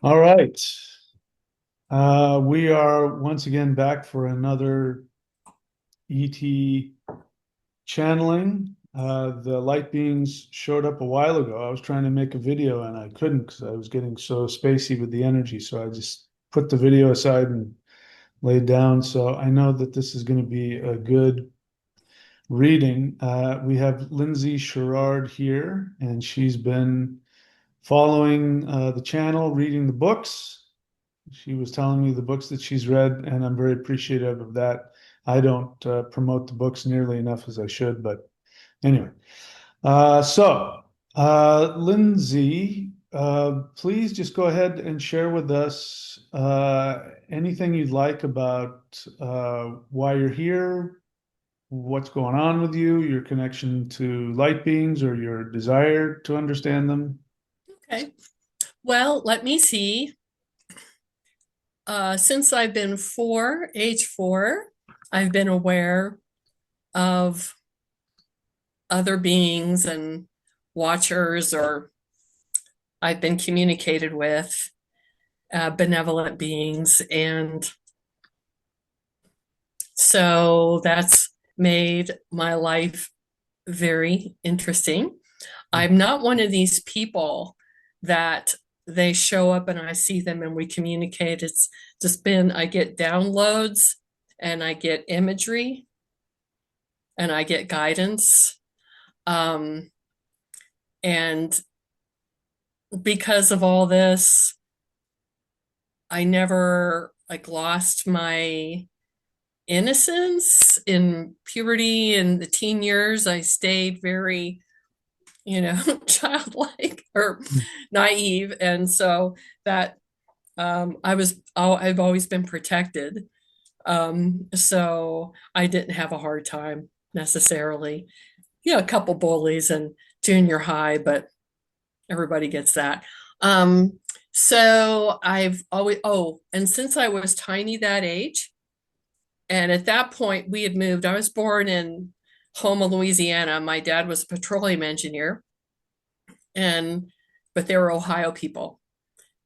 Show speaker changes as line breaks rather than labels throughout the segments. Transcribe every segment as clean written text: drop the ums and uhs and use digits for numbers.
All right. We are once again back for another ET channeling. The light beings showed up a while ago. I was trying to make a video and I couldn't because I was getting so spacey with the energy. So I just put the video aside and laid down. So I know that this is going to be a good reading. We have Lindsay Sherrard here, and she's been following the channel, reading the books. She was telling me the books that she's read, and I'm very appreciative of that. I don't promote the books nearly enough as I should, but anyway. Lindsay, please just go ahead and share with us anything you'd like about why you're here, what's going on with you, your connection to light beings, or your desire to understand them.
Okay. Well, let me see. Since I've been age four, I've been aware of other beings and watchers, or I've been communicated with benevolent beings. And so that's made my life very interesting. I'm not one of these people that they show up and I see them and we communicate. It's just been, I get downloads and I get imagery and I get guidance. Um, and because of all this, I never like lost my innocence in puberty and the teen years. I stayed very childlike or naive. And so that I've always been protected. So I didn't have a hard time necessarily. A couple bullies in junior high, but everybody gets that. Um, so I've always, and since I was tiny that age, and at that point we had moved, I was born in Houma, Louisiana. My dad was a petroleum engineer and but they were Ohio people.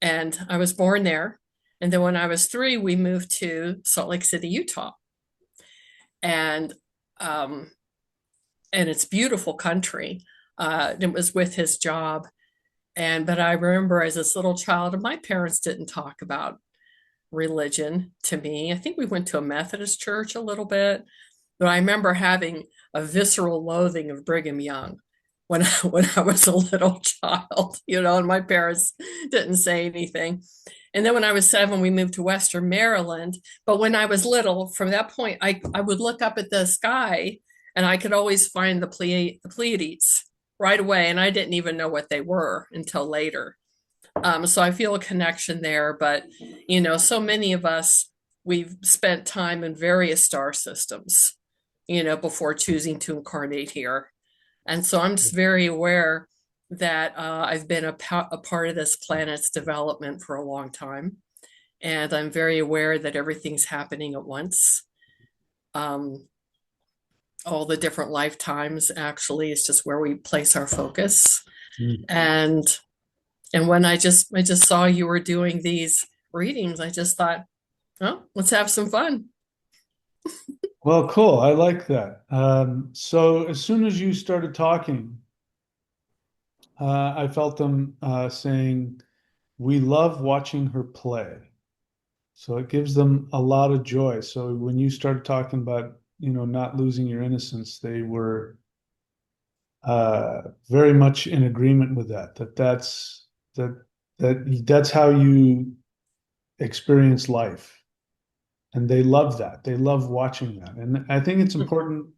And I was born there. And then when I was three, we moved to Salt Lake City, Utah. And um, and it's beautiful country. It was with his job. But I remember as this little child, and my parents didn't talk about religion to me. I think we went to a Methodist church a little bit, but I remember having a visceral loathing of Brigham Young when I was a little child, and my parents didn't say anything. And then when I was 7, we moved to Western Maryland. But when I was little, from that point, I would look up at the sky and I could always find the Pleiades right away. And I didn't even know what they were until later. So I feel a connection there. But, so many of us, we've spent time in various star systems, before choosing to incarnate here. And so I'm just very aware that I've been a part of this planet's development for a long time. And I'm very aware that everything's happening at once. Um, all the different lifetimes actually is just where we place our focus.
Mm.
And when I just saw you were doing these readings, I just thought, oh, let's have some fun.
Well, cool. I like that. So as soon as you started talking, I felt them saying, "We love watching her play." So it gives them a lot of joy. So when you started talking about, not losing your innocence, they were very much in agreement with that. That that's how you experience life, and they love that. They love watching that, and I think it's important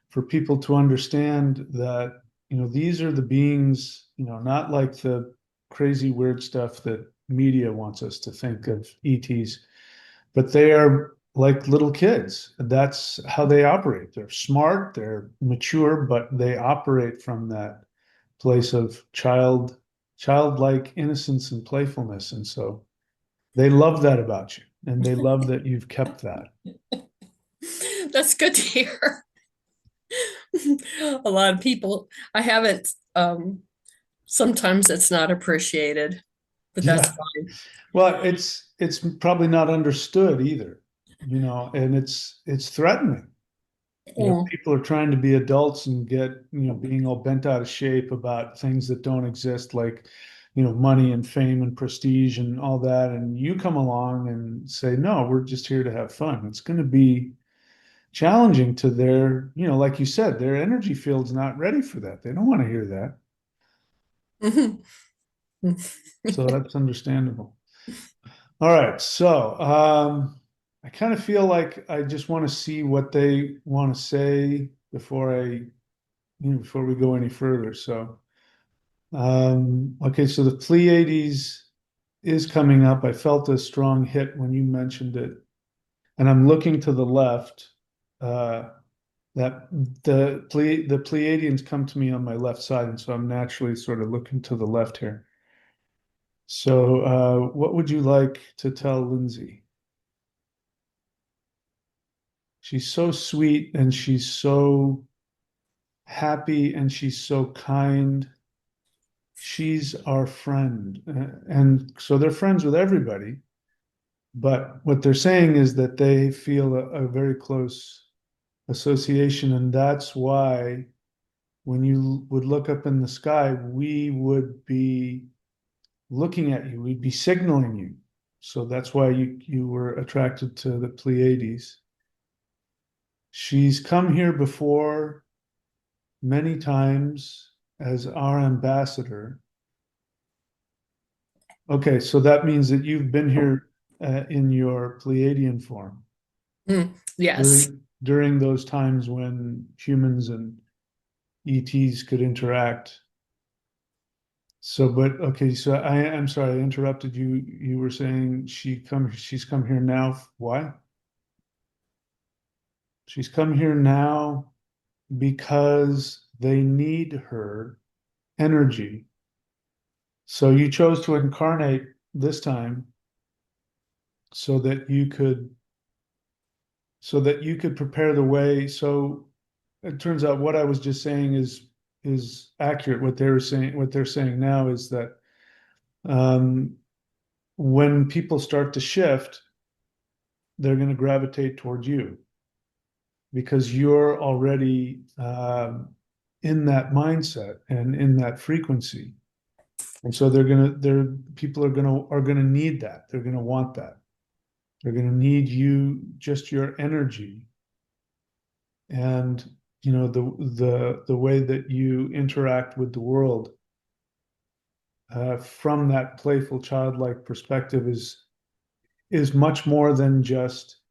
for people to understand that, these are the beings, not like the crazy weird stuff that media wants us to think of ETs, but they are like little kids. That's how they operate. They're smart, they're mature, but they operate from that place of childlike innocence and playfulness. And so they love that about you, and they love that you've kept that.
That's good to hear. A lot of people, I haven't, sometimes it's not appreciated. but that's
Yeah.
fine.
Well, it's probably not understood either, and it's threatening.
Mm.
People are trying to be adults and get, being all bent out of shape about things that don't exist, like, money and fame and prestige and all that. And you come along and say, no, we're just here to have fun. It's going to be challenging to their, like you said, their energy field's not ready for that. They don't want to hear that.
Mhm.
So that's understandable. All right. So, I kind of feel like I just want to see what they want to say before we go any further. So, okay. So the Pleiades is coming up. I felt a strong hit when you mentioned it, and I'm looking to the left. Uh, that the Pleiadians come to me on my left side, and so I'm naturally sort of looking to the left here. So, what would you like to tell Lindsay? She's so sweet and she's so happy and she's so kind. She's our friend. And so they're friends with everybody. But what they're saying is that they feel a very close association. And that's why when you would look up in the sky, we would be looking at you, we'd be signaling you. So that's why you were attracted to the Pleiades. She's come here before many times as our ambassador. Okay, so that means that you've been here in your Pleiadian form
Mm. Yes.
during those times when humans and ETs could interact. So, but okay, so I'm sorry, I interrupted you. You were saying she's come here now. Why? She's come here now because they need her energy. So you chose to incarnate this time so that you could prepare the way. So it turns out what I was just saying is accurate. What they're saying now is that um, when people start to shift, they're going to gravitate towards you because you're already in that mindset and in that frequency. And so people are gonna need that. They're gonna want that. They're gonna need just your energy and the way that you interact with the world from that playful childlike perspective is much more than just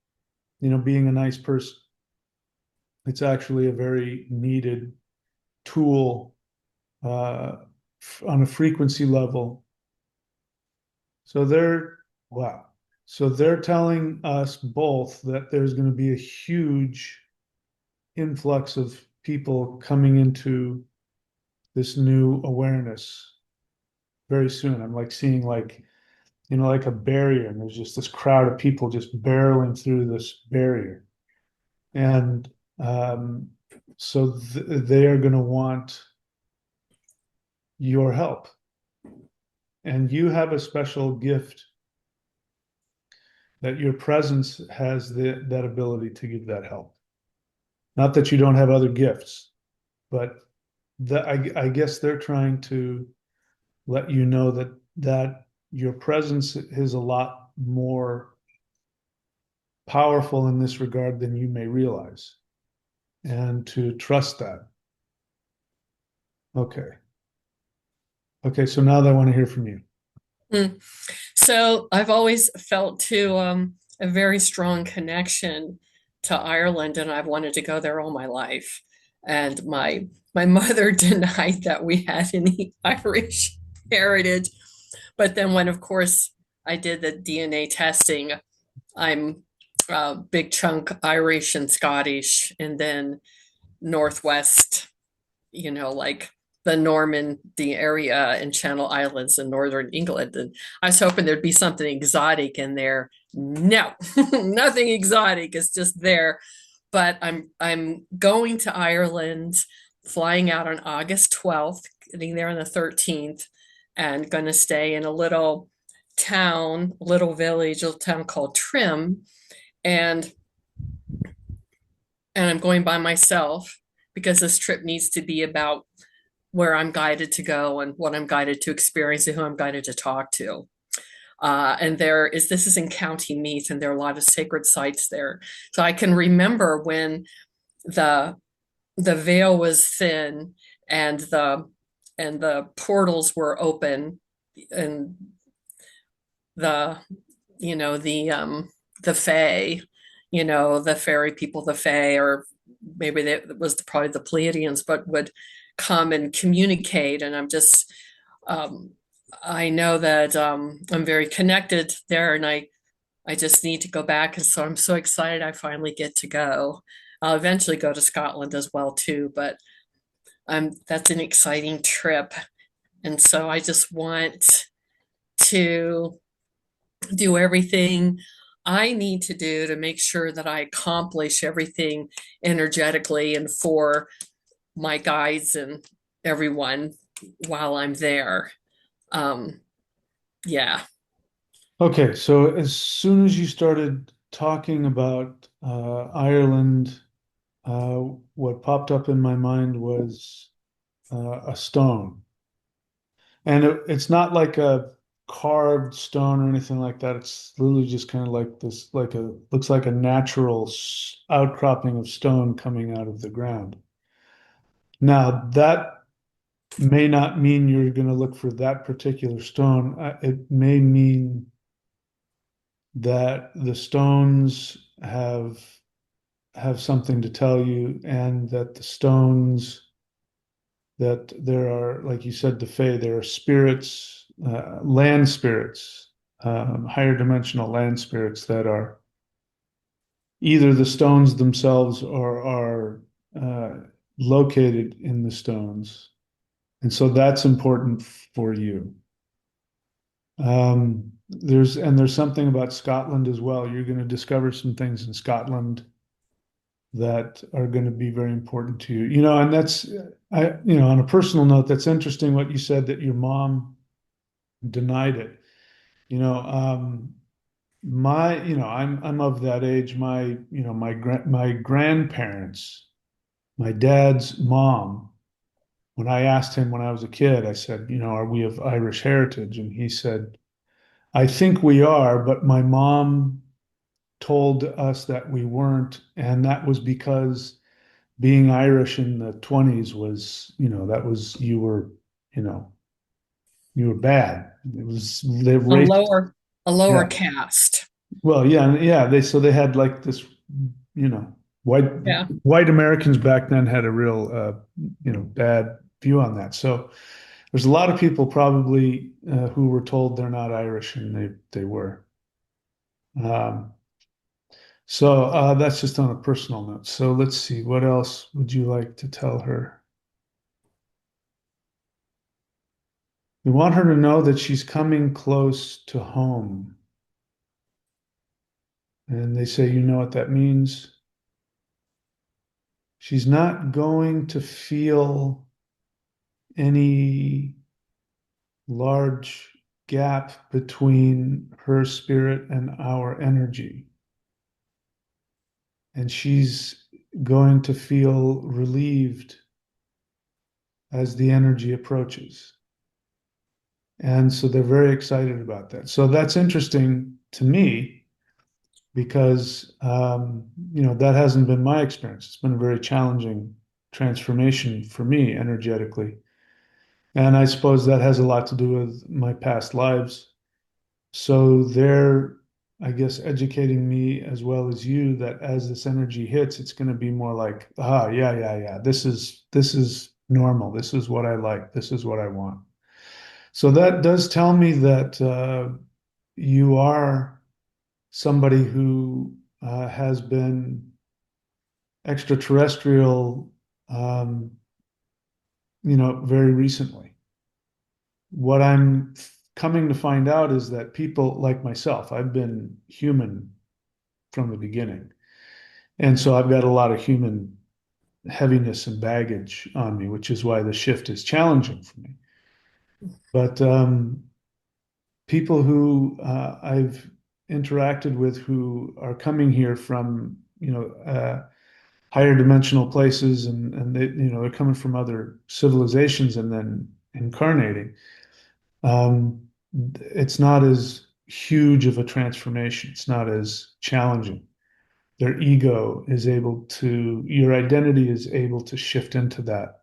being a nice person. It's actually a very needed tool uh, on a frequency level. So wow. So they're telling us both that there's going to be a huge influx of people coming into this new awareness very soon. I'm like seeing like a barrier, and there's just this crowd of people just barreling through this barrier. And so they are going to want your help. And you have a special gift that your presence has that ability to give that help. Not that you don't have other gifts, but I guess they're trying to let you know that your presence is a lot more powerful in this regard than you may realize, and to trust that. Okay. Okay. So now I want to hear from you.
Mm. So I've always felt to a very strong connection to Ireland, and I've wanted to go there all my life. And my mother denied that we had any Irish heritage, but then when, of course, I did the DNA testing, I'm a big chunk Irish and Scottish, and then Northwest, like the Normandy area and Channel Islands in northern England. And I was hoping there'd be something exotic in there. No, nothing exotic. It's just there. But I'm going to Ireland, flying out on August 12th, getting there on the 13th, and going to stay in a little town, little village, little town called Trim, and I'm going by myself because this trip needs to be about where I'm guided to go and what I'm guided to experience and who I'm guided to talk to. And this is in County Meath, and there are a lot of sacred sites there. So I can remember when the the veil was thin and the portals were open, and the the fae, the fairy people, the fae, or maybe that was probably the Pleiadians, but would come and communicate. And um, I know that I'm very connected there, and I just need to go back. And so I'm so excited I finally get to go. I'll eventually go to Scotland as well too, but that's an exciting trip. And so I just want to do everything I need to do to make sure that I accomplish everything energetically and for my guides and everyone while I'm there. Um, yeah.
Okay, so as soon as you started talking about Ireland, what popped up in my mind was a stone. And it's not like a carved stone or anything like that. It's literally just kind of like this, looks like a natural outcropping of stone coming out of the ground. Now, that may not mean you're going to look for that particular stone. It may mean that the stones have something to tell you, and that the stones that there are, like you said, the Fae, there are spirits, land spirits, higher dimensional land spirits that are either the stones themselves or are located in the stones. And so that's important for you. There's something about Scotland as well. You're going to discover some things in Scotland that are going to be very important to you. And on a personal note, that's interesting what you said that your mom denied it. You know, I'm of that age. My grandparents, my dad's mom, when I asked him when I was a kid, I said, are we of Irish heritage? And he said, I think we are, but my mom told us that we weren't, and that was because being Irish in the 20s was, that was you know, you were bad. It was the
A
race.
lower a lower
Yeah.
caste.
Well, yeah, yeah. They had like this, you know, white
Yeah.
white Americans back then had a real, bad view on that. So there's a lot of people probably who were told they're not Irish, and they were. Um, so that's just on a personal note. So let's see, what else would you like to tell her? We want her to know that she's coming close to home. And they say, you know what that means? She's not going to feel any large gap between her spirit and our energy. And she's going to feel relieved as the energy approaches. And so they're very excited about that. So that's interesting to me because, that hasn't been my experience. It's been a very challenging transformation for me energetically. And I suppose that has a lot to do with my past lives. So they're, I guess, educating me as well as you that as this energy hits, it's going to be more like, yeah, yeah, yeah. This is normal. This is what I like. This is what I want. So that does tell me that you are somebody who has been extraterrestrial, um, very recently. What I'm coming to find out is that people like myself, I've been human from the beginning. And so I've got a lot of human heaviness and baggage on me, which is why the shift is challenging for me. But people who I've interacted with who are coming here from, higher dimensional places, and they, they're coming from other civilizations and then incarnating. Um, it's not as huge of a transformation. It's not as challenging. Their ego is able to, your identity is able to shift into that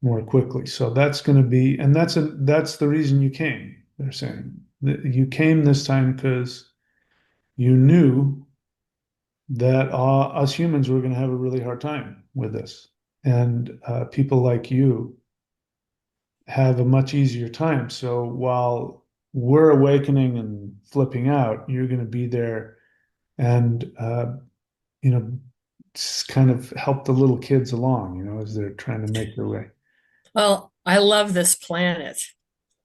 more quickly. So that's going to be, and that's the reason you came. They're saying that you came this time because you knew that us humans were going to have a really hard time with this, and people like you have a much easier time. So while we're awakening and flipping out, you're going to be there and you know kind of help the little kids along, as they're trying to make their way.
Well, I love this planet.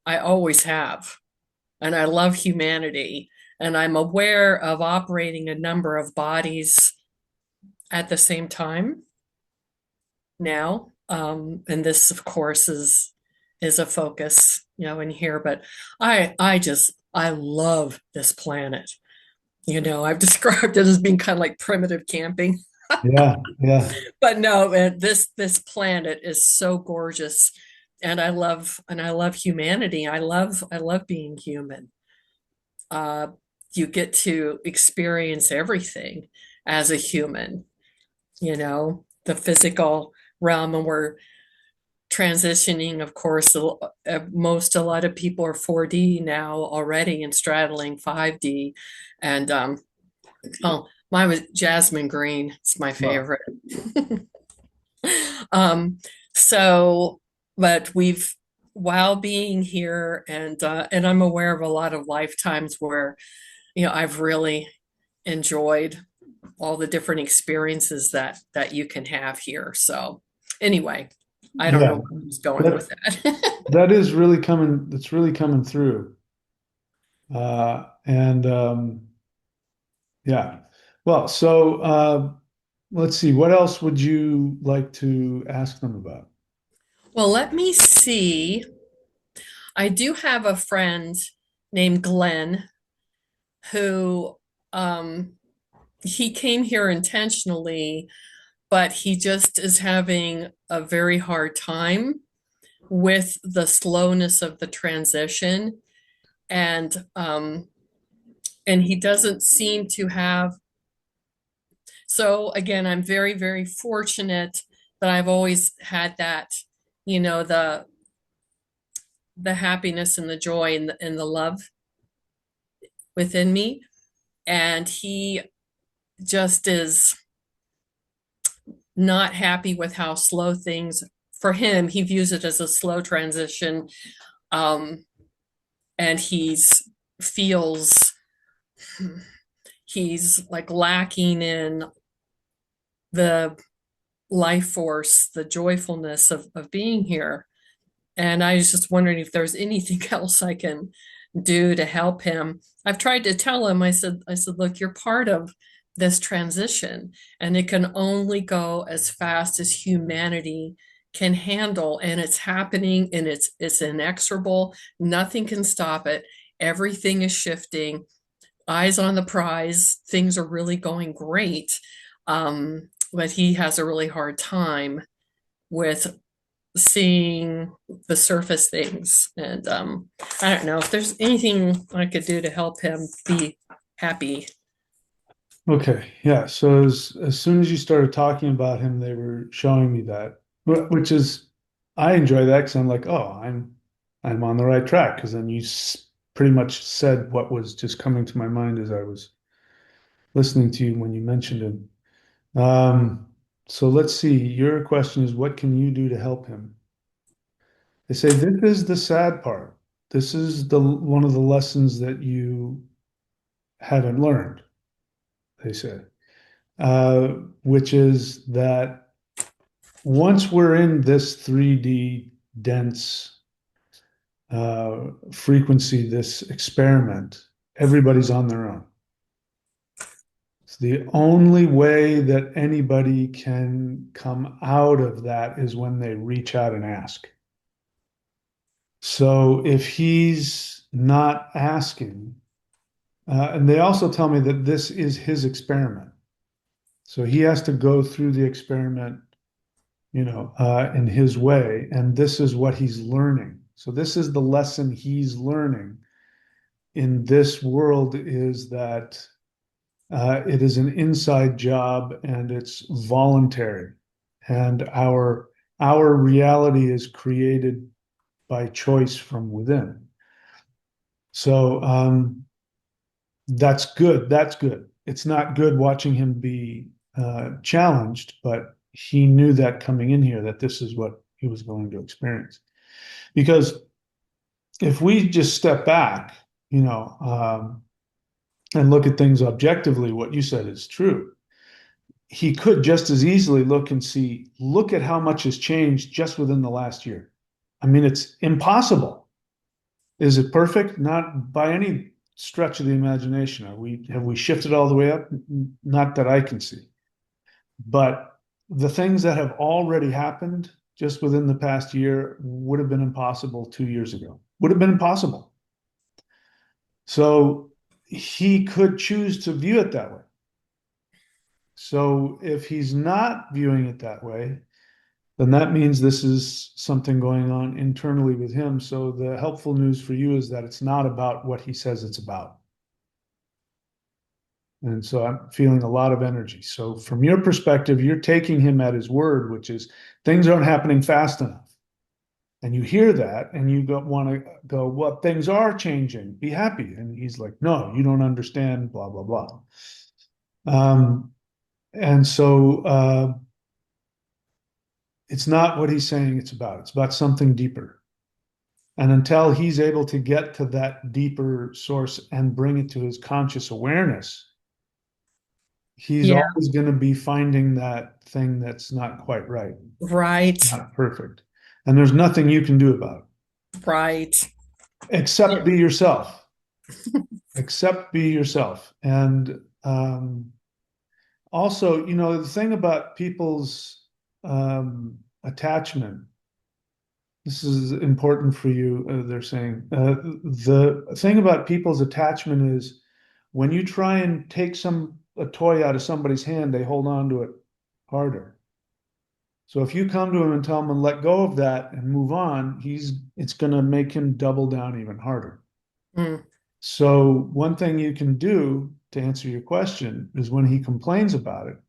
I always have. And I love humanity. And I'm aware of operating a number of bodies at the same time now. And this, of course, is a focus, in here. But I love this planet. I've described it as being kind of like primitive camping.
Yeah, yeah,
But no, this planet is so gorgeous. And I love humanity. I love being human. uh, you get to experience everything as a human, the physical realm. And we're transitioning, of course, a lot of people are 4D now already and straddling 5D. And oh, mine was jasmine green. It's my
well,
favorite. um, so, but we've, while being here, and I'm aware of a lot of lifetimes where I've really enjoyed all the different experiences that you can have here. So anyway, I don't know
yeah,
where I was going with
that
that.
that is really coming. That's really coming through. And yeah, well, so let's see. What else would you like to ask them about?
Well, let me see. I do have a friend named Glenn who um, he came here intentionally, but he just is having a very hard time with the slowness of the transition. And he doesn't seem to have. So again, I'm very, very fortunate that I've always had that, you know, the the happiness and the joy and the love within me. And he just is not happy with how slow things, for him, he views it as a slow transition. Um, and feels he's like lacking in the life force, the joyfulness of being here. And I was just wondering if there's anything else I can do to help him. I've tried to tell him, I said, look, you're part of this transition, and it can only go as fast as humanity can handle. And it's happening, and it's inexorable. Nothing can stop it. Everything is shifting. Eyes on the prize. Things are really going great. But he has a really hard time with seeing the surface things. And I don't know if there's anything I could do to help him be happy.
Okay, yeah. So as soon as you started talking about him, they were showing me that, which is, I enjoy that because I'm like, oh, I'm on the right track, because then you pretty much said what was just coming to my mind as I was listening to you when you mentioned him. So let's see. Your question is, what can you do to help him? They say this is the sad part. This is the one of the lessons that you haven't learned, they say, uh, which is that once we're in this 3D dense frequency, this experiment, everybody's on their own. It's the only way that anybody can come out of that is when they reach out and ask. So if he's not asking. And they also tell me that this is his experiment. So he has to go through the experiment, in his way, and this is what he's learning. So this is the lesson he's learning in this world, is that it is an inside job and it's voluntary, and our reality is created by choice from within. So that's good. That's good. It's not good watching him be challenged, but he knew that coming in here, that this is what he was going to experience. Because if we just step back, and look at things objectively, what you said is true. He could just as easily look and see, look at how much has changed just within the last year. I mean, it's impossible. Is it perfect? Not by any stretch of the imagination. Have we shifted all the way up? Not that I can see. But the things that have already happened just within the past year would have been impossible 2 years ago. Would have been impossible. So he could choose to view it that way. So if he's not viewing it that way, then that means this is something going on internally with him. So the helpful news for you is that it's not about what he says it's about. And so I'm feeling a lot of energy. So from your perspective, you're taking him at his word, which is things aren't happening fast enough. And you hear that and you want to go, well, things are changing. Be happy. And he's like, no, you don't understand, blah, blah, blah. And so it's not what he's saying it's about. It's about something deeper. And until he's able to get to that deeper source and bring it to his conscious awareness, he's
Yeah.
always going to be finding that thing that's not quite right,
Right.
not perfect. And there's nothing you can do about
Right.
it except
Yeah.
be yourself. Except be yourself. And also, the thing about people's attachment, this is important for you, they're saying. The thing about people's attachment is when you try and take a toy out of somebody's hand, they hold on to it harder. So if you come to him and tell him to let go of that and move on, it's going to make him double down even harder.
Mm.
So one thing you can do to answer your question is when he complains about it,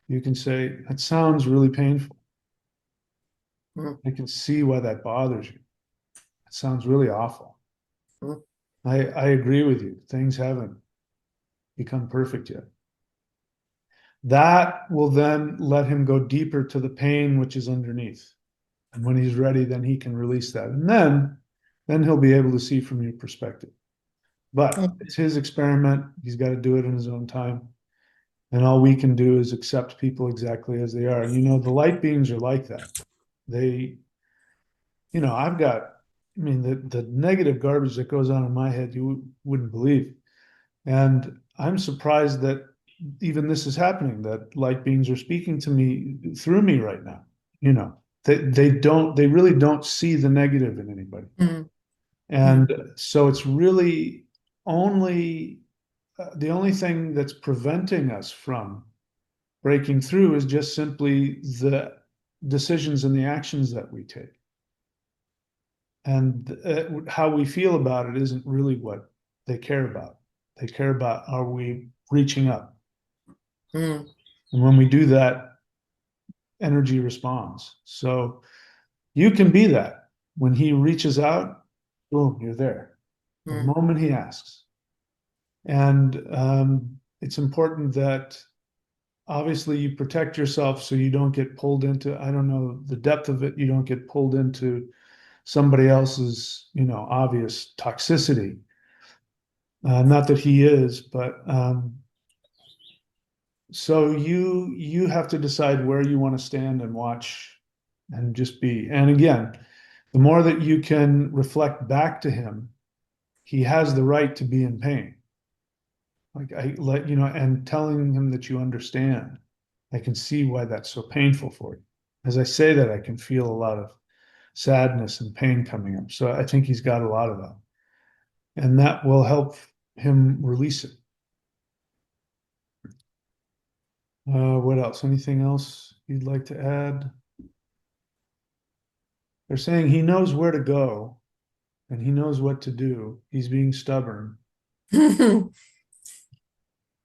you can say, that sounds really painful.
Mm.
I can see why that bothers you. It sounds really awful.
Mm.
I agree with you. Things haven't become perfect yet. That will then let him go deeper to the pain which is underneath. And when he's ready, then he can release that. And then he'll be able to see from your perspective. But
Mm.
it's his experiment. He's got to do it in his own time. And all we can do is accept people exactly as they are. And the light beings are like that. They, I've got, the negative garbage that goes on in my head, you wouldn't believe. And I'm surprised that even this is happening, that light beings are speaking to me through me right now. They really don't see the negative in anybody.
Mm. Mm.
And so it's really only the only thing that's preventing us from breaking through is just simply the decisions and the actions that we take. And how we feel about it isn't really what they care about. They care about, are we reaching up?
Mm.
And when we do that, energy responds. So you can be that. When he reaches out, boom, you're there. The
Mm.
moment he asks. And it's important that obviously you protect yourself so you don't get pulled into, I don't know the depth of it, you don't get pulled into somebody else's, obvious toxicity. Not that he is, but so you have to decide where you want to stand and watch and just be. And again, the more that you can reflect back to him, he has the right to be in pain. Like and telling him that you understand. I can see why that's so painful for you. As I say that, I can feel a lot of sadness and pain coming up. So I think he's got a lot of that. and that will help him release it. What else? Anything else you'd like to add? They're saying he knows where to go and he knows what to do. He's being stubborn.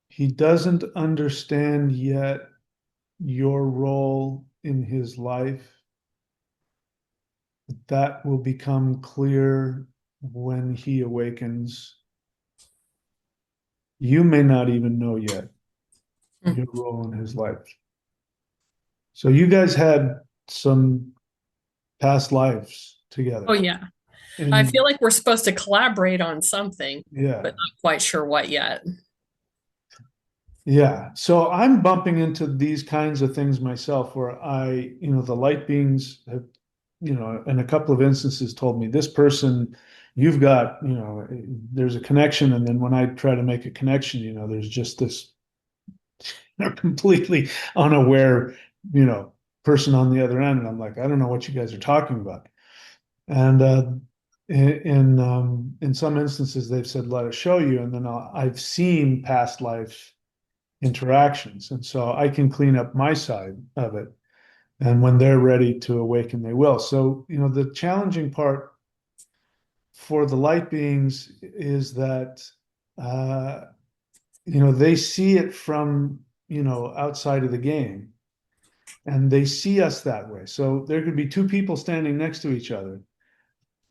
He doesn't understand yet your role in his life. That will become clear when he awakens. You may not even know yet your role in his life. So you guys had some past lives
Oh,
together.
yeah. I
And
feel like we're supposed to collaborate on something,
yeah,
but not quite sure what yet.
yeah. So I'm bumping into these kinds of things myself where the light beings have, in a couple of instances told me this person, you've got, there's a connection. And then when I try to make a connection, there's just this completely unaware, you know, person on the other end. And I'm like, I don't know what you guys are talking about. And in some instances, they've said, let us show you. And then I've seen past life interactions. And so I can clean up my side of it. And when they're ready to awaken, they will. So, the challenging part for the light beings is that, uh, they see it from, outside of the game and they see us that way. So there could be two people standing next to each other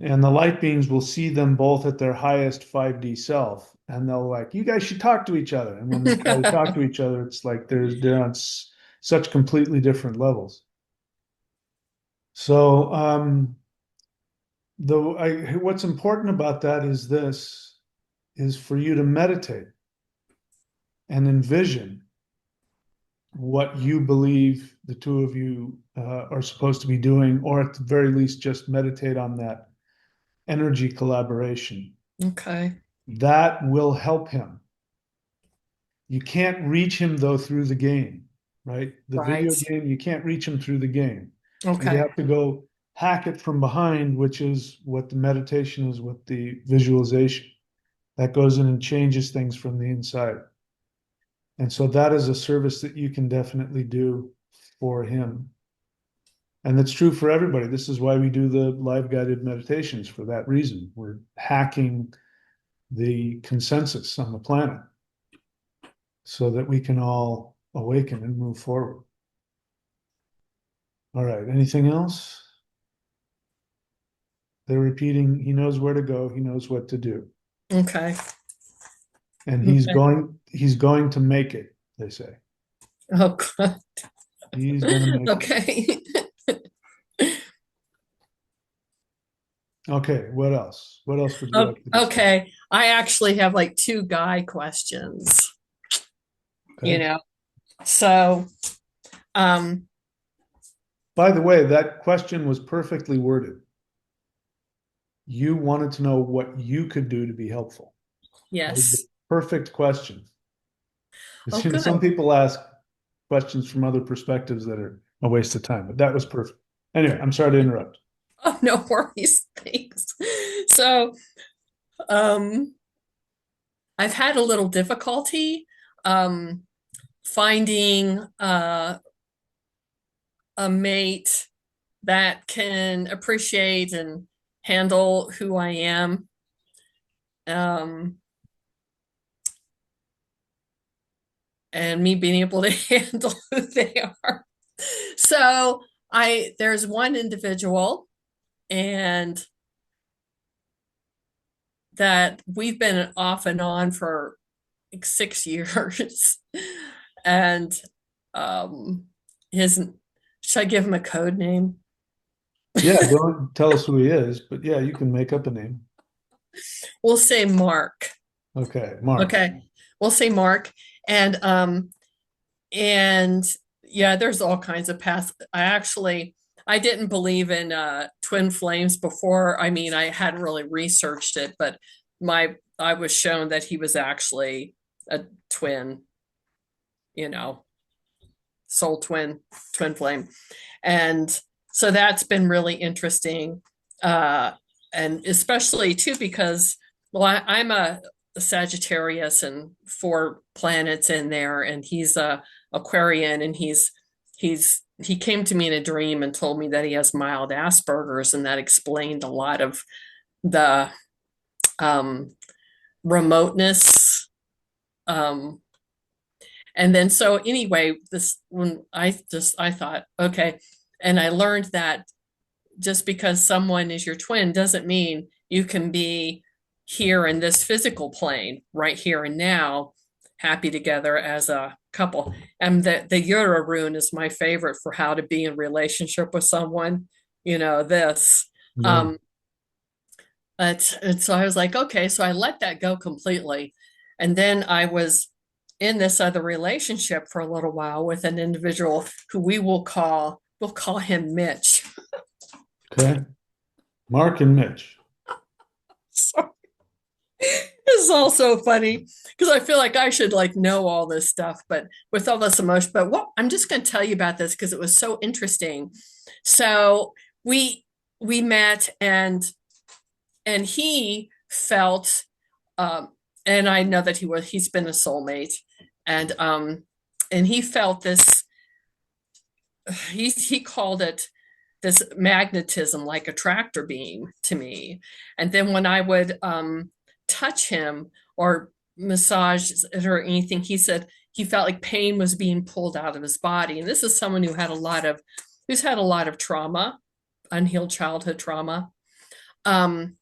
and the light beings will see them both at their highest 5D self and they'll like, you guys should talk to each other. And when they try to talk to each other, it's like they're on such completely different levels. So what's important about that is this is for you to meditate and envision what you believe the two of you are supposed to be doing, or at the very least, just meditate on that energy collaboration.
Okay.
That will help him. You can't reach him though through the game, right? The
Right.
video game, you can't reach him through the game. So you
Okay.
have to go hack it from behind, which is what the meditation is with the visualization. That goes in and changes things from the inside. And so that is a service that you can definitely do for him. And it's true for everybody. This is why we do the live guided meditations for that reason. We're hacking the consensus on the planet so that we can all awaken and move forward. All right. Anything else? They're repeating, he knows where to go, he knows what to do.
Okay.
And
Okay.
he's going to make it, they say.
Oh, God.
He's gonna make it.
Okay.
Okay, what else? What else would you
Oh,
like to discuss?
okay. I actually have like two guy questions, you
Okay.
know. So, um,
By the way, that question was perfectly worded. You wanted to know what you could do to be helpful. That was the
yes.
perfect question.
Oh,
Some
good.
people ask questions from other perspectives that are a waste of time, but that was perfect. Anyway, I'm sorry to interrupt.
Oh, no worries. Thanks. So, um, I've had a little difficulty um finding a mate that can appreciate and handle who I am. Um, and me being able to handle who they are. So there's one individual and that we've been off and on for like 6 years. And um his should I give him a code name?
Yeah, don't tell us who he is, but yeah, you can make up a name.
We'll say Mark.
Okay, Mark.
Okay. We'll say Mark. And yeah, there's all kinds of paths. I didn't believe in twin flames before. I mean, I hadn't really researched it, but I was shown that he was actually a twin, you know, soul twin flame. And so that's been really interesting. Uh and especially too because Well, I'm a Sagittarius and four planets in there, and he's a Aquarian, and he came to me in a dream and told me that he has mild Asperger's, and that explained a lot of the um, remoteness. Um, and then so anyway, this when I thought, okay, and I learned that just because someone is your twin doesn't mean you can be here in this physical plane, right here and now, happy together as a couple. And the Euro rune is my favorite for how to be in relationship with someone. This.
Yeah.
Um, and so I was like, okay, so I let that go completely. And then I was in this other relationship for a little while with an individual who we'll call him Mitch.
Okay. Mark and Mitch.
So this is also funny because I feel like I should like know all this stuff, but with all this emotion. But what I'm just going to tell you about this because it was so interesting. So we we met and he felt um and I know that he's been a soulmate and he felt this he called it this magnetism like a tractor beam to me. And then when I would touch him or massage it or anything, he said he felt like pain was being pulled out of his body. And this is someone who's had a lot of trauma, unhealed childhood trauma. Um,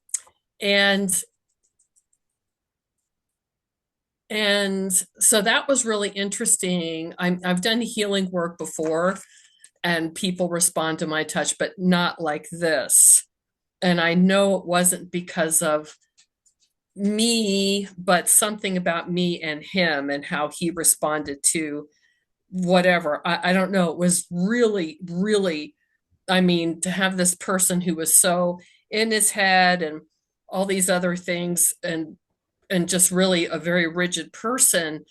and and so that was really interesting. I've done healing work before, and people respond to my touch, but not like this. And I know it wasn't because of me, but something about me and him and how he responded to whatever. I don't know. It was really, really, I mean, to have this person who was so in his head and all these other things and just really a very rigid person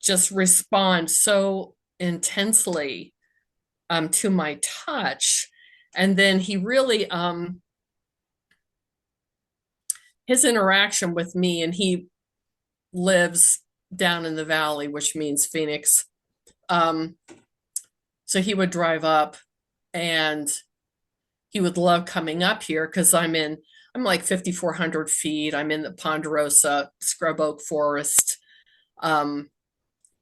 just respond so intensely to my touch. And then he really his interaction with me, and he lives down in the valley, which means Phoenix. Um, so he would drive up and he would love coming up here because I'm like 5,400 feet. I'm in the Ponderosa scrub oak forest. Um,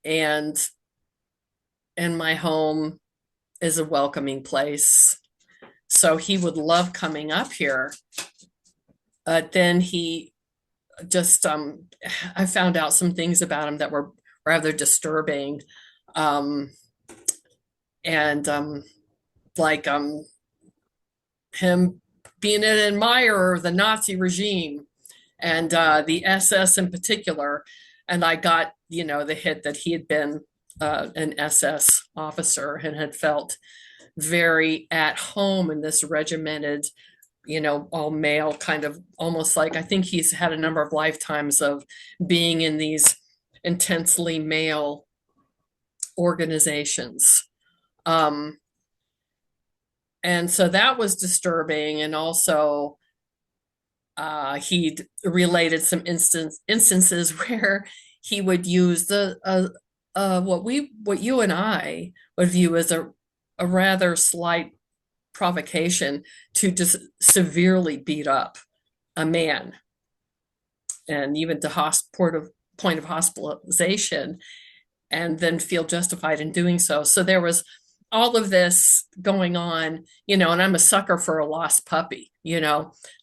and and my home is a welcoming place. So he would love coming up here. Then he just I found out some things about him that were rather disturbing. Um, and like him being an admirer of the Nazi regime and the SS in particular. And I got, the hit that he had been an SS officer and had felt very at home in this regimented, all male kind of almost like I think he's had a number of lifetimes of being in these intensely male organizations. Um, and so that was disturbing. And also, he'd related some instances where he would use what you and I would view as a rather slight provocation to just severely beat up a man and even to point of hospitalization and then feel justified in doing so. So there was all of this going on, and I'm a sucker for a lost puppy,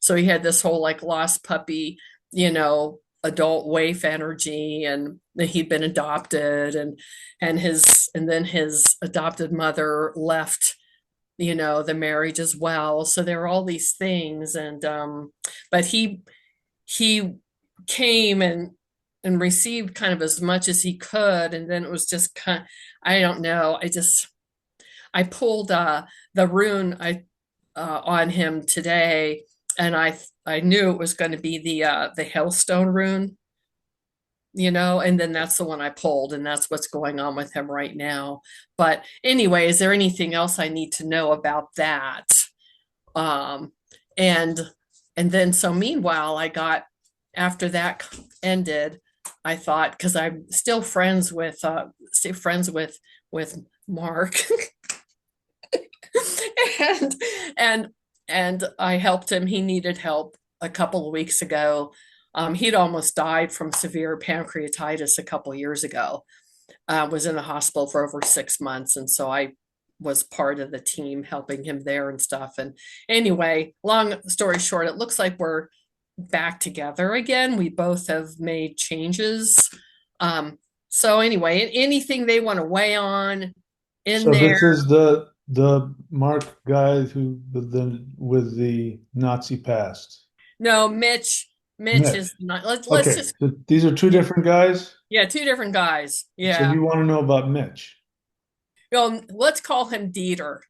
So he had this whole like lost puppy, adult waif energy, and he'd been adopted and then his adopted mother left, the marriage as well. So there were all these things. And but he came and received kind of as much as he could. And then it was just kind of, I don't know. I pulled the rune on him today, and I knew it was going to be the Hailstone rune, and then that's the one I pulled, and that's what's going on with him right now. But anyway, is there anything else I need to know about that? Um, and and then so meanwhile, I got after that ended, I thought, because I'm still friends with Mark, and and and I helped him. He needed help a couple of weeks ago. He'd almost died from severe pancreatitis a couple of years ago. Was in the hospital for over 6 months, and so I was part of the team helping him there and stuff. And anyway, long story short, it looks like we're back together again. We both have made changes. So anyway, anything they want to weigh on in
So
there.
this is the Mark guy who with the Nazi past.
No, Mitch
Mitch.
is not. Let's
Okay,
just,
so these are two
yeah,
different guys.
yeah, two different guys.
So
Yeah.
you want to know about Mitch?
Let's call him Dieter.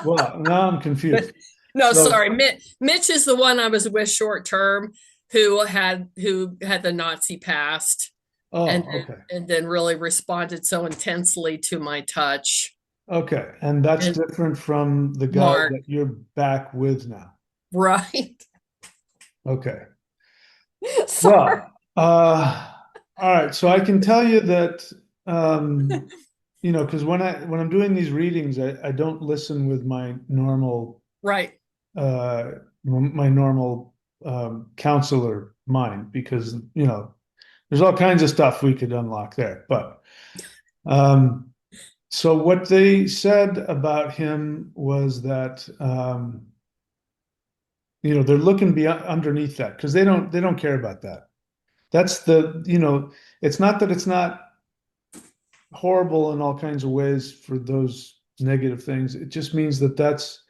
Well, now I'm confused.
No,
So,
sorry. Mitch is the one I was with short term who had the Nazi past and
oh, okay.
and then really responded so intensely to my touch.
Okay, and that's
And
different from the guy
Mark,
that you're back with now.
right?
Okay.
Sorry.
Well, all right. So I can tell you that, um, because when I'm doing these readings, I don't listen with
Right.
my normal counselor mind because there's all kinds of stuff we could unlock there. But um, so what they said about him was that they're looking beyond underneath that because they don't care about that. That's it's not that it's not horrible in all kinds of ways for those negative things. It just means that that's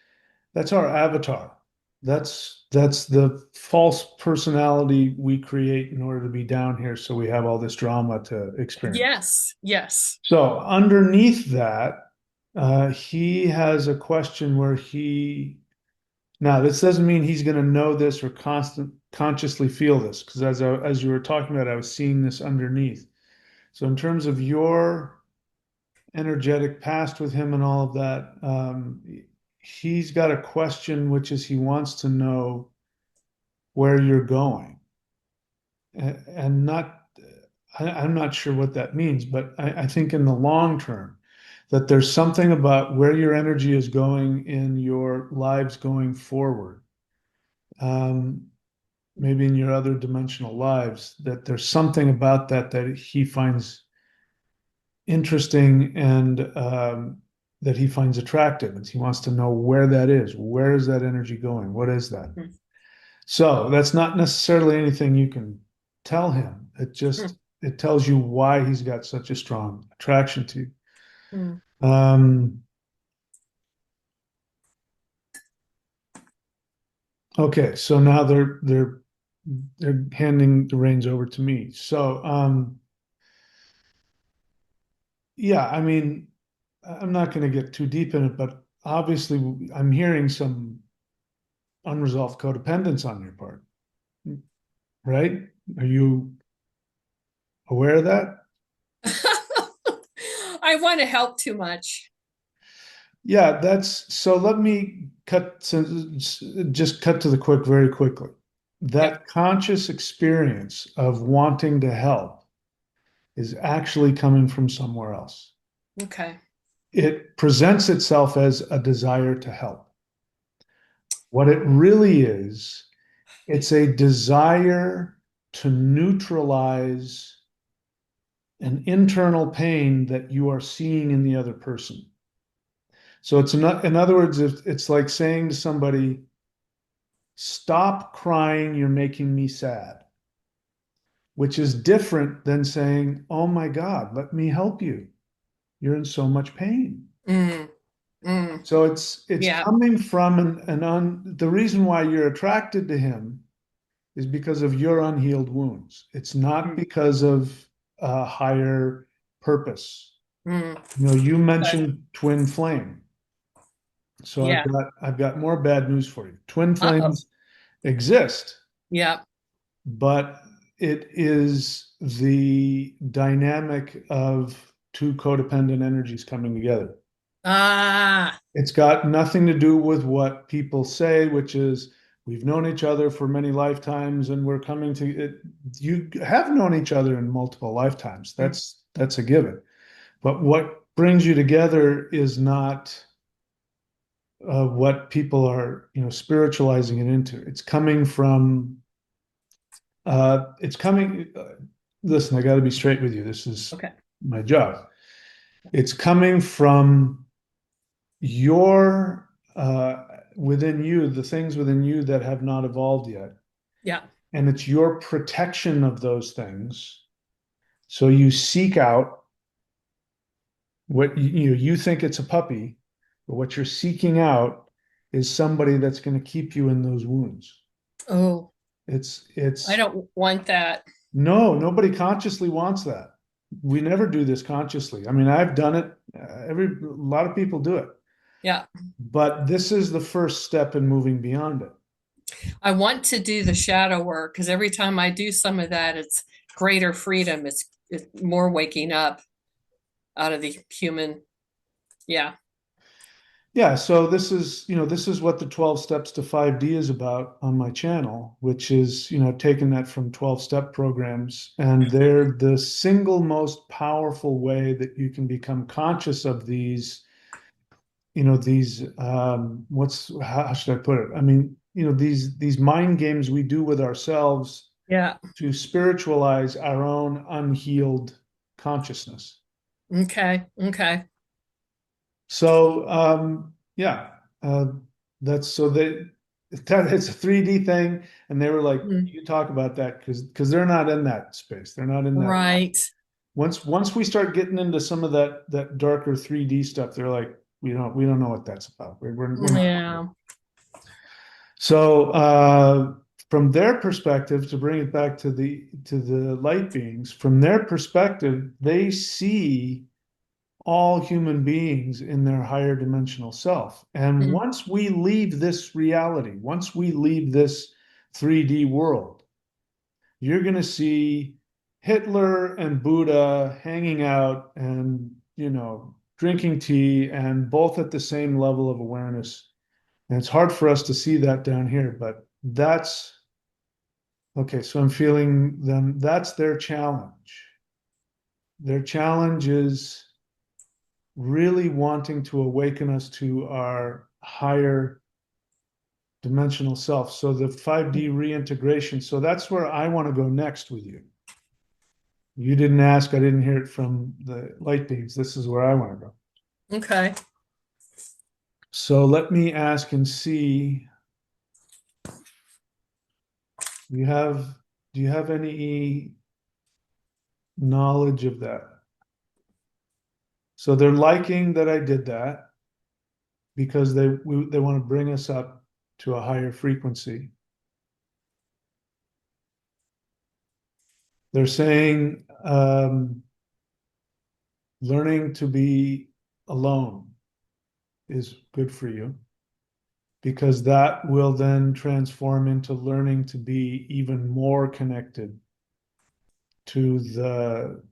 our avatar. That's the false personality we create in order to be down here, so we have all this drama to experience.
Yes. Yes.
So underneath that, he has a question where now this doesn't mean he's going to know this or consciously feel this, because as you were talking about, I was seeing this underneath. So in terms of your energetic past with him and all of that, he's got a question, which is he wants to know where you're going, and not. I'm not sure what that means, but I think in the long term that there's something about where your energy is going in your lives going forward. Um, Maybe in your other dimensional lives, that there's something about that he finds interesting and that he finds attractive. And he wants to know where that is. Where is that energy going? What is that? So that's not necessarily anything you can tell him. It tells you why he's got such a strong attraction to
Mm.
you. Okay, so now they're handing the reins over to me. So yeah, I mean, I'm not going to get too deep in it, but obviously I'm hearing some unresolved codependence on your part, right? Are you aware of that?
I want to help too much.
Yeah, that's so. Let me just cut to the quick very quickly.
Yep.
That conscious experience of wanting to help is actually coming from somewhere else.
Okay.
It presents itself as a desire to help. What it really is, it's a desire to neutralize an internal pain that you are seeing in the other person. So it's not, in other words, it's like saying to somebody, stop crying, you're making me sad, which is different than saying, oh my God, let me help you. You're in so much pain.
Mm, mm,
So it's
yeah.
coming from the reason why you're attracted to him is because of your unhealed wounds. It's not
Mm,
because of a higher purpose.
mm.
You
Okay.
mentioned twin flame. So I've
Yeah.
got more bad news for you. Twin
Uh-oh.
flames exist,
Yeah.
but it is the dynamic of two codependent energies coming together.
Ah.
It's got nothing to do with what people say, which is we've known each other for many lifetimes and we're coming to it. You have known each other in multiple lifetimes.
Mm.
That's a given. But what brings you together is not what people are, spiritualizing it into. It's coming from, it's coming, listen, I got to be straight with you. This is
Okay.
my job. It's coming from your, within you, the things within you that have not evolved yet.
Yeah.
And it's your protection of those things. So you seek out what you think it's a puppy, but what you're seeking out is somebody that's going to keep you in those wounds.
Oh, I
It's
don't want that.
no, nobody consciously wants that. We never do this consciously. I mean, I've done it. A lot of people do it,
Yeah.
but this is the first step in moving beyond it.
I want to do the shadow work because every time I do some of that, it's greater freedom. It's more waking up out of the human. Yeah.
Yeah, so this is what the 12 steps to 5D is about on my channel, which is, taking that from 12-step programs, and they're the single most powerful way that you can become conscious of these how should I put it? I mean, these mind games we do with ourselves
Yeah.
to spiritualize our own unhealed consciousness.
Okay. Okay.
So yeah, uh, that's so that it's a 3D thing, and they were like,
Mm.
you talk about that because they're not in that space. They're not in that.
Right.
Once we start getting into some of that darker 3D stuff, they're like, we don't know what that's about. We're not.
Yeah.
So from their perspective, to bring it back to the light beings, from their perspective, they see all human beings in their higher dimensional self. And
Mm.
once we leave this reality, once we leave this 3D world, you're going to see Hitler and Buddha hanging out and, drinking tea and both at the same level of awareness. And it's hard for us to see that down here, but that's okay. So I'm feeling them. That's their challenge. Their challenge is really wanting to awaken us to our higher dimensional self. So the 5D reintegration. So that's where I want to go next with you. You didn't ask, I didn't hear it from the light beings. This is where I want to go.
Okay.
So let me ask and see. Do you have do you have any knowledge of that? So they're liking that I did that because they want to bring us up to a higher frequency. They're saying learning to be alone is good for you because that will then transform into learning to be even more connected to the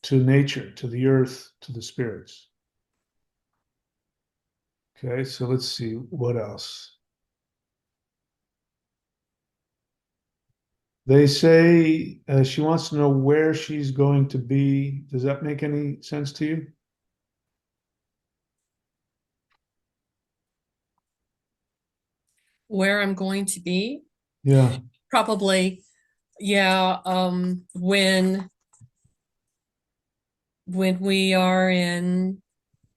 to nature, to the earth, to the spirits. Okay, so let's see what else. They say she wants to know where she's going to be. Does that make any sense to you?
Where I'm going to be?
Yeah.
Probably, yeah, when we are in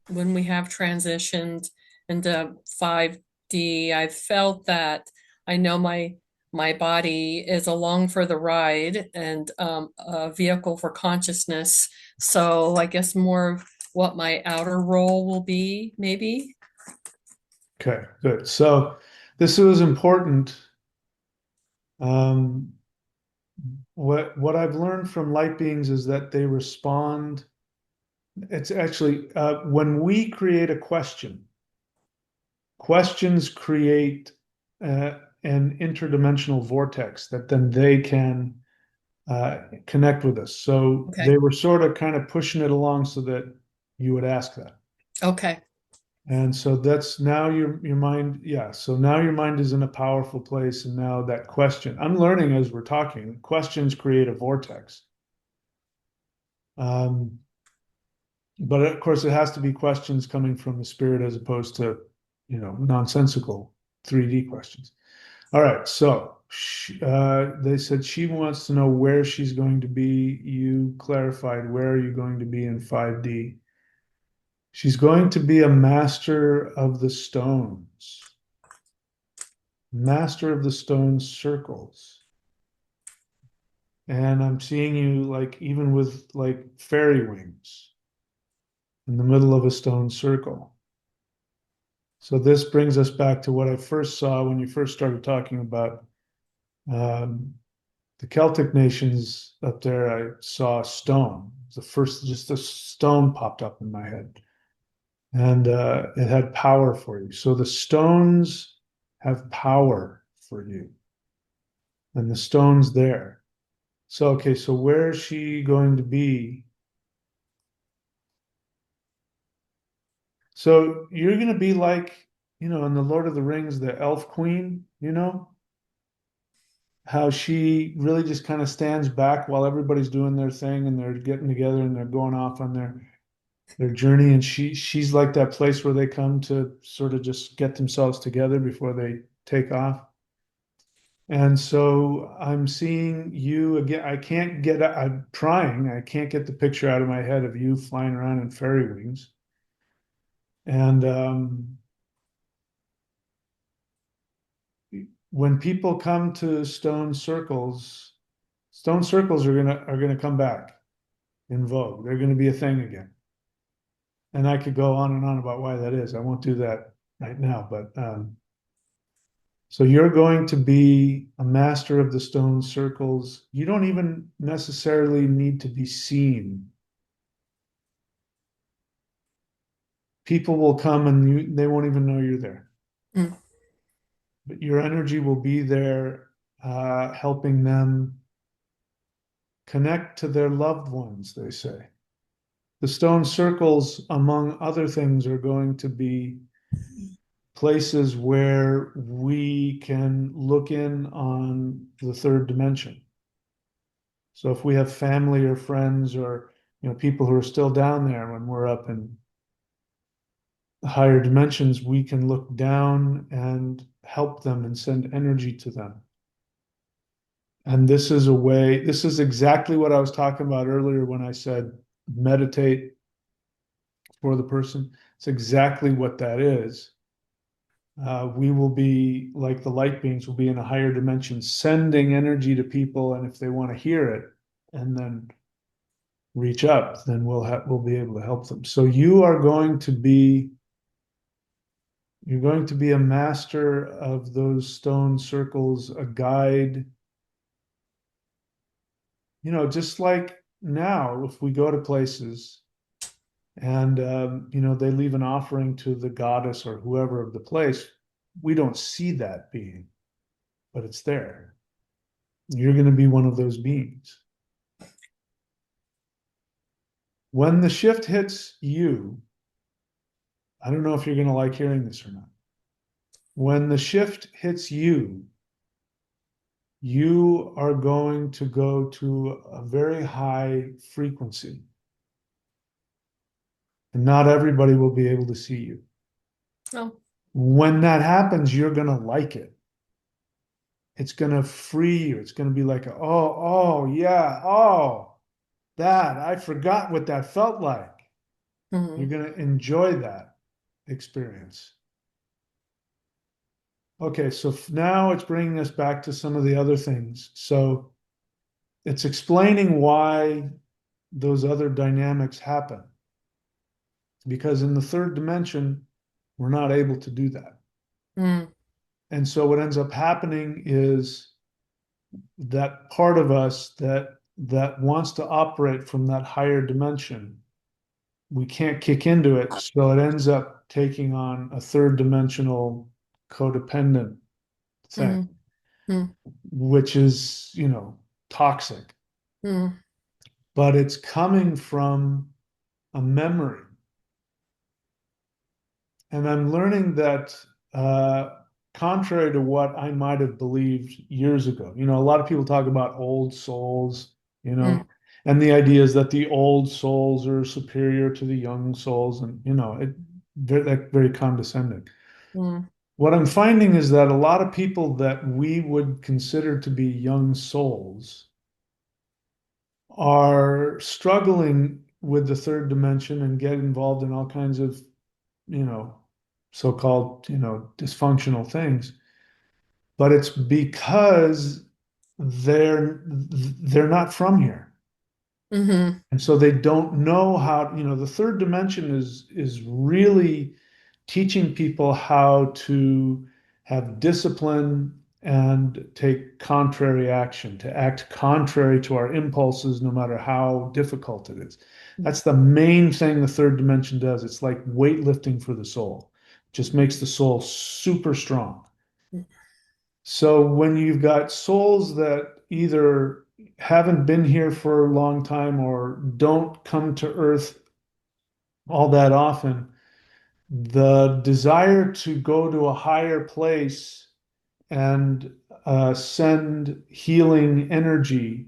when we have transitioned into 5D, I've felt that I know my body is along for the ride and a vehicle for consciousness. So I guess more of what my outer role will be, maybe.
Okay, good. So this was important. Um, what I've learned from light beings is that they respond. It's actually when we create a question, questions create an interdimensional vortex that then they can connect with us. So
Okay.
they were sort of kind of pushing it along so that you would ask that.
Okay.
And so that's now your mind, yeah. So now your mind is in a powerful place, and now that question, I'm learning as we're talking, questions create a vortex. Um, but of course, it has to be questions coming from the spirit as opposed to, nonsensical 3D questions. All right, so they said she wants to know where she's going to be. You clarified where are you going to be in 5D. She's going to be a master of the stones, master of the stone circles. And I'm seeing you like even with like fairy wings in the middle of a stone circle. So this brings us back to what I first saw when you first started talking about um, the Celtic nations up there. I saw stone. The first, just a stone popped up in my head, and it had power for you. So the stones have power for you, and the stone's there. So okay, so where is she going to be? So you're going to be like, in the Lord of the Rings, the elf queen, how she really just kind of stands back while everybody's doing their thing and they're getting together and they're going off on their journey, and she's like that place where they come to sort of just get themselves together before they take off. And so I'm seeing you again. I'm trying, I can't get the picture out of my head of you flying around in fairy wings. And when people come to stone circles are gonna come back in vogue. They're gonna be a thing again. And I could go on and on about why that is. I won't do that right now, but so you're going to be a master of the stone circles. You don't even necessarily need to be seen. People will come and they won't even know you're there.
Mm.
But your energy will be there, helping them connect to their loved ones, they say. The stone circles, among other things, are going to be places where we can look in on the third dimension. So if we have family or friends or people who are still down there when we're up in higher dimensions, we can look down and help them and send energy to them. And this is exactly what I was talking about earlier when I said meditate for the person. It's exactly what that is. We will be like the light beings will be in a higher dimension, sending energy to people. And if they want to hear it and then reach up, then we'll be able to help them. So you're going to be a master of those stone circles, a guide. Just like now, if we go to places and they leave an offering to the goddess or whoever of the place, we don't see that being, but it's there. You're going to be one of those beings. When the shift hits you, I don't know if you're going to like hearing this or not. When the shift hits you, you are going to go to a very high frequency. And not everybody will be able to see you.
Oh.
When that happens, you're going to like it. It's going to free you. It's going to be like, oh, yeah, I forgot what that felt like. You're
Mhm.
going to enjoy that experience. Okay, so now it's bringing us back to some of the other things. So it's explaining why those other dynamics happen. Because in the third dimension, we're not able to do that.
Mm.
And so what ends up happening is that part of us that wants to operate from that higher dimension, we can't kick into it. So it ends up taking on a third dimensional codependent thing,
Mm. Mm.
which is, toxic.
Mm.
But it's coming from a memory. And I'm learning that, contrary to what I might have believed years ago, a lot of people talk about old souls, you
Mm,
know, and the idea is that the old souls are superior to the young souls, and very condescending.
mm,
What I'm finding is that a lot of people that we would consider to be young souls are struggling with the third dimension and get involved in all kinds of, you know, so-called, dysfunctional things. But it's because they're not from here.
hmm
And so they don't know how, the third dimension is really teaching people how to have discipline and take contrary action, to act contrary to our impulses, no matter how difficult it is. That's the main thing the third dimension does. It's like weightlifting for the soul. It just makes the soul super strong. So when you've got souls that either haven't been here for a long time or don't come to Earth all that often, the desire to go to a higher place and send healing energy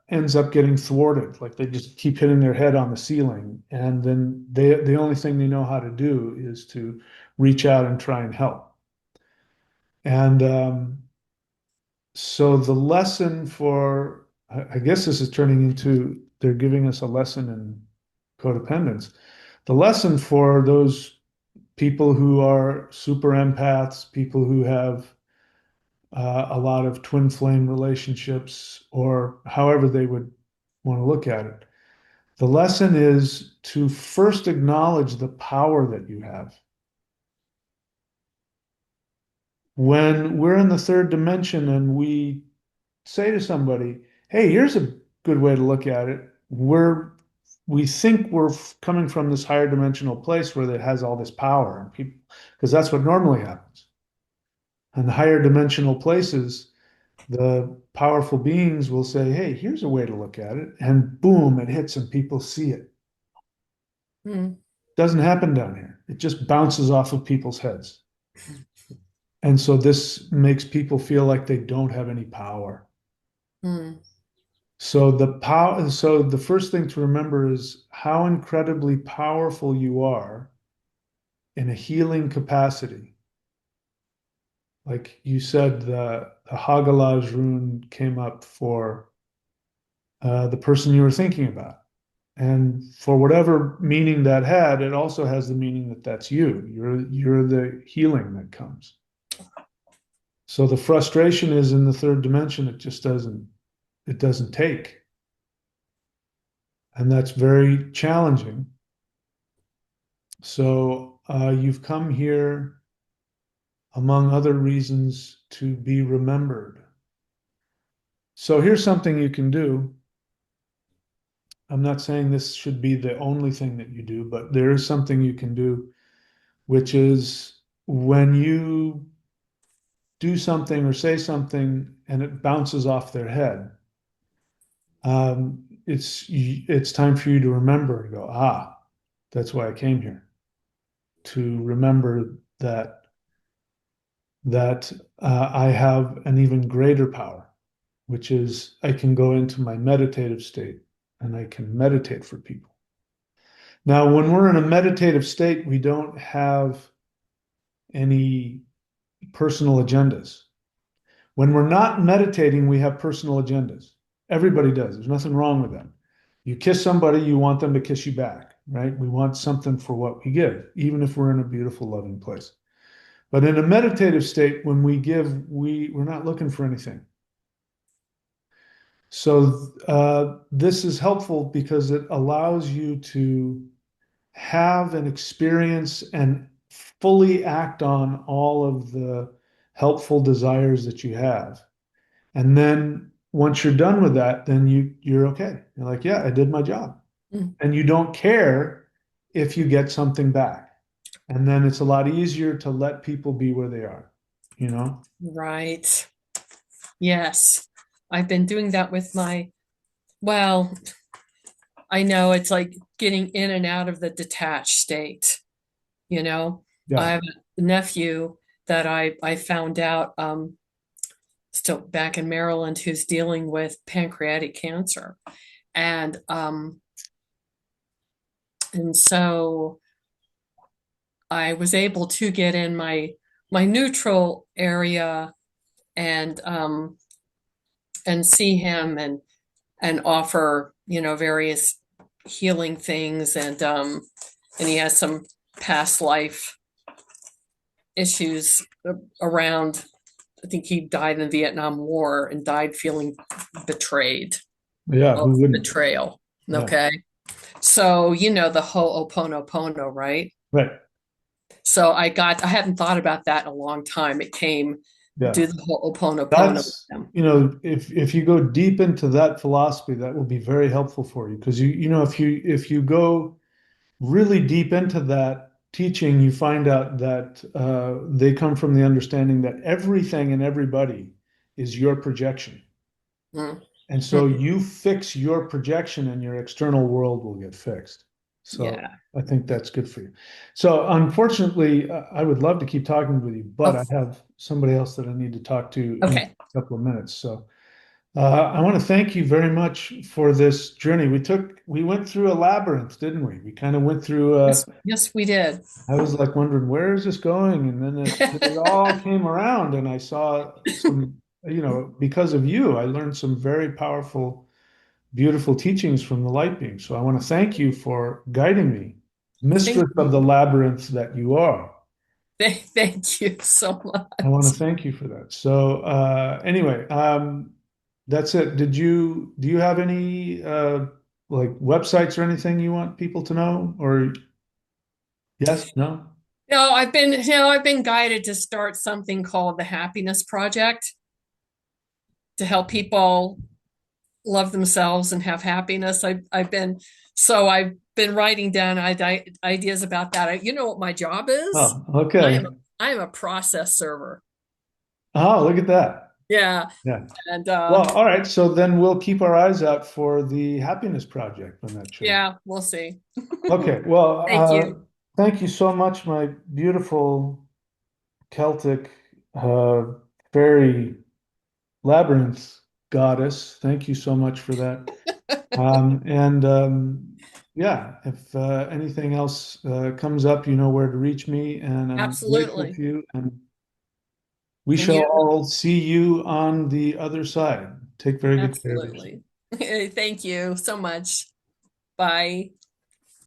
ends up getting thwarted. Like they just keep hitting their head on the ceiling, and then the only thing they know how to do is to reach out and try and help. And so the lesson for, I guess this is turning into, they're giving us a lesson in codependence. The lesson for those people who are super empaths, people who have a lot of twin flame relationships, or however they would want to look at it. The lesson is to first acknowledge the power that you have. When we're in the third dimension and we say to somebody, hey, here's a good way to look at it. We think we're coming from this higher dimensional place where it has all this power, and people, because that's what normally happens. And higher dimensional places, the powerful beings will say, hey, here's a way to look at it. And boom, it hits and people see it.
mm,
Doesn't happen down here. It just bounces off of people's heads. And so this makes people feel like they don't have any power.
mm,
So the first thing to remember is how incredibly powerful you are in a healing capacity. Like you said, the Hagalaz rune came up for the person you were thinking about. And for whatever meaning that had, it also has the meaning that that's you. You're the healing that comes. So the frustration is in the third dimension, it doesn't take. And that's very challenging. So you've come here, among other reasons, to be remembered. So here's something you can do. I'm not saying this should be the only thing that you do, but there is something you can do, which is when you do something or say something and it bounces off their head, it's time for you to remember and go, that's why I came here, to remember that I have an even greater power, which is I can go into my meditative state and I can meditate for people. Now, when we're in a meditative state, we don't have any personal agendas. When we're not meditating, we have personal agendas. Everybody does. There's nothing wrong with that. You kiss somebody, you want them to kiss you back, right? We want something for what we give, even if we're in a beautiful, loving place. But in a meditative state, when we give, we're not looking for anything. So this is helpful because it allows you to have an experience and fully act on all of the helpful desires that you have. And then once you're done with that, then you're okay. You're like, yeah, I did my job.
mm.
And you don't care if you get something back. And then it's a lot easier to let people be where they are, you know?
Right. Yes. I've been doing that with well, I know it's like getting in and out of the detached state. you know. I
Yeah.
have a nephew that I found out still back in Maryland who's dealing with pancreatic cancer. And and so I was able to get in my neutral area and see him and offer, various healing things and he has some past life issues around. I think he died in the Vietnam War and died feeling betrayed
Yeah.
of
Who wouldn't?
betrayal.
Yeah.
Okay. So, the Ho'oponopono, right?
Right.
So I hadn't thought about that in a long time. It came
Yeah.
do the Ho'oponopono with
That's,
them.
if you go deep into that philosophy, that will be very helpful for you because if you go really deep into that teaching, you find out that they come from the understanding that everything and everybody is your projection.
Mm.
And so
Mm.
you fix your projection and your external world will get fixed. So
Yeah.
I think that's good for you. So unfortunately, I would love to keep talking with you, but
Oh,
I have somebody else that I need to talk to in
okay.
a couple of minutes. So I want to thank you very much for this journey. We went through a labyrinth, didn't we? We kind of went through,
Yes, we did.
I was like wondering, where is this going? And then it all came around and I saw some, because of you, I learned some very powerful, beautiful teachings from the light being. So I want to thank you for guiding me,
Thank
mistress of the
you.
labyrinth that you are.
Thank you so
I want to
much.
thank you for that. So anyway, that's it. Do you have any like websites or anything you want people to know? Or yes, no?
No, I've been guided to start something called the Happiness Project to help people love themselves and have happiness. I've been writing down ideas about that. You know what my job is?
Oh,
I
okay.
am I am a process server.
Oh, look at that.
Yeah,
Yeah.
and
Well, all right. So then we'll keep our eyes out for the Happiness Project when that shows.
yeah, we'll see.
Okay. Well,
Thank you.
thank you so much, my beautiful Celtic fairy labyrinth goddess. Thank you so much for that. And yeah, if anything else comes up, you know where to reach me, and I'm grateful
Absolutely.
to you. And we
And
shall
you,
all see you on the other side. Take very good care of yourself.
absolutely. Thank you so much. Bye.